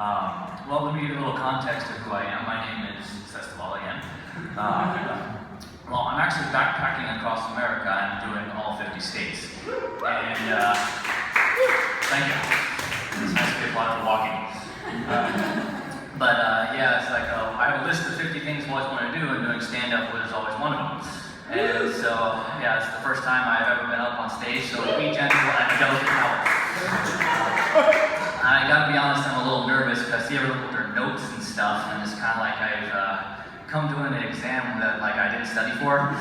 Well, let me give you a little context of who I am. My name is Sestval again. Well, I'm actually backpacking across America. I'm doing all 50 states. And, thank you. It's nice to get a lot of walking. Yeah, it's like, I have a list of 50 things I always want to do, and doing stand-up was always one of them. And so, yeah, it's the first time I've ever been up on stage, so be gentle and delicate power. I gotta be honest, I'm a little nervous because I see everyone with their notes and stuff, and it's kind of like I've come to an exam that I didn't study for.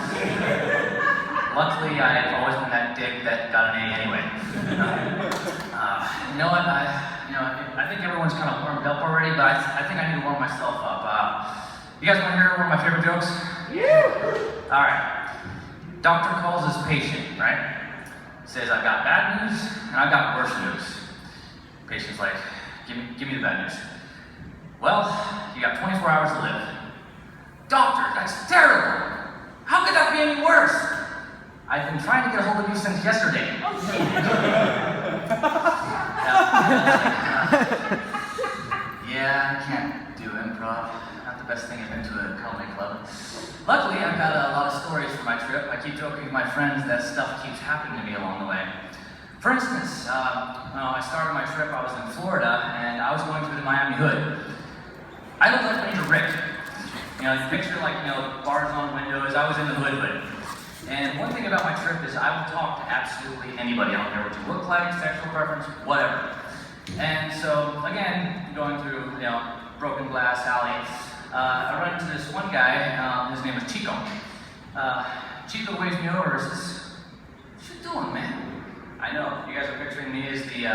Luckily, I've always been that dick that got an A anyway. You know what? I think everyone's kind of warmed up already, but I think I need to warm myself up. You guys want to hear one of my favorite jokes? Yeah. All right. Doctor calls his patient, right? Says, I've got bad news and I've got worse news. Patient's like, give me the bad news. Well, you got 24 hours to live. Doctor, that's terrible. How could that be any worse? I've been trying to get a hold of you since yesterday. Yeah, I can't do improv. Not the best thing I've been to a comedy club. Luckily, I've got a lot of stories for my trip. I keep joking with my friends that stuff keeps happening to me along the way. For instance, I started my trip, I was in Florida, and I was going through the Miami Hood. I looked like Major Rick. You picture bars on windows, I was in the hood. And one thing about my trip is I will talk to absolutely anybody. I don't care what you look like, sexual preference, whatever. And so, again, going through, Broken Glass Alley, I run into this one guy, his name is Chico. Chico waves me over and says, what you doing, man? I know, you guys are picturing me as the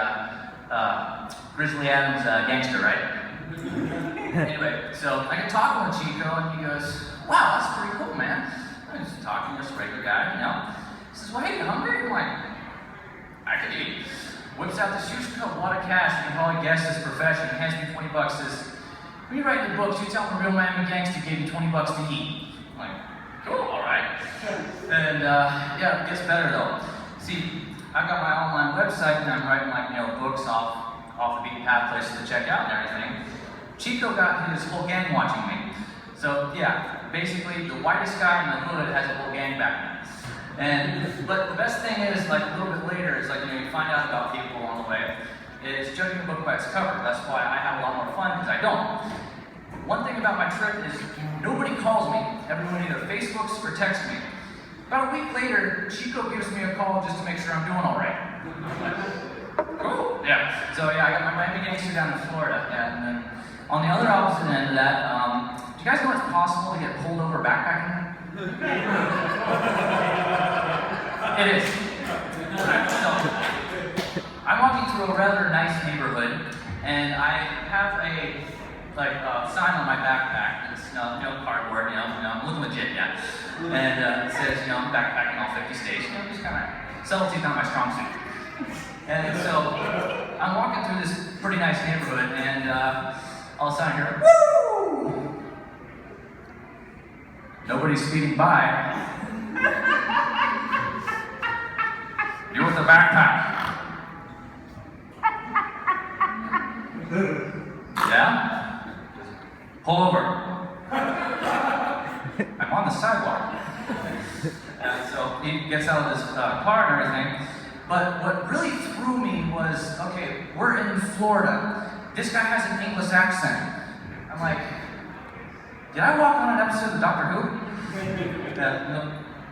Grizzly Adams gangster, right? Anyway, so I get talking with Chico, and he goes, wow, that's pretty cool, man. I'm just talking, just a regular guy, He says, well, hey, you hungry? I'm like, I could eat. Whips out this huge wad of cash, you can probably guess his profession, hands me $20, says, when you write your books, you tell them a real Miami gangster gave you $20 to eat. I'm like, cool, all right. And yeah, it gets better though. See, I've got my online website and I'm writing books off the beaten path places to check out and everything. Chico got his whole gang watching me. So yeah, basically the whitest guy in the hood has a whole gang back then. But the best thing is, a little bit later, is you find out about people along the way, is judging a book by its cover. That's why I have a lot more fun, because I don't. One thing about my trip is nobody calls me. Everyone either Facebooks or texts me. About a week later, Chico gives me a call just to make sure I'm doing all right. I'm like, cool. Yeah. So yeah, I got my Miami gangster down in Florida. And then on the other opposite end of that, do you guys know it's possible to get pulled over backpacking? It is. So, I'm walking through a rather nice neighborhood, and I have a sign on my backpack. It's cardboard. I'm looking legit, yeah. And it says, I'm backpacking all 50 states. Just kind of subtlety's not my strong suit. And so I'm walking through this pretty nice neighborhood, and all of a sudden I hear, woo! Nobody's speeding by. You're with a backpack. Yeah? Pull over. I'm on the sidewalk. And so he gets out of his car and everything. But what really threw me was, okay, we're in Florida. This guy has an English accent. I'm like, did I walk on an episode of Doctor Who? No.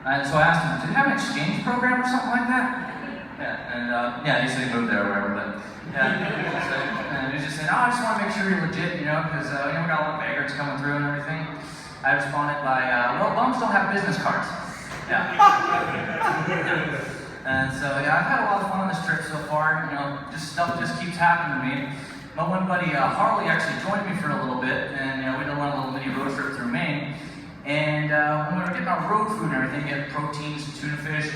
And so I asked him, did he have an exchange program or something like that? Yeah, and he said he moved there or whatever, but yeah. And he was just saying, I just want to make sure you're legit, because we got a lot of vagrants coming through and everything. I responded by, well, bums don't have business cards. Yeah. And so, yeah, I've had a lot of fun on this trip so far. Stuff just keeps happening to me. My one buddy, Harley, actually joined me for a little bit, and we did a little mini road trip through Maine. And when we were getting our road food and everything, you get proteins, tuna fish,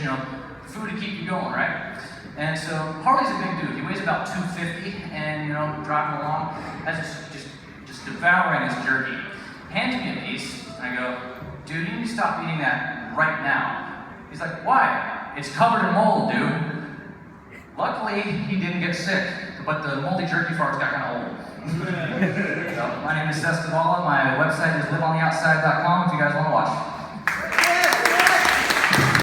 food to keep you going, right? And so Harley's a big dude. He weighs about 250, and driving along, just devouring his jerky. Hands me a piece, and I go, dude, you need to stop eating that right now. He's like, why? It's covered in mold, dude. Luckily, he didn't get sick. but the moldy jerky farts got kind of old. So, my name is Seth Cavallo. My website is liveontheoutside.com if you guys want to watch.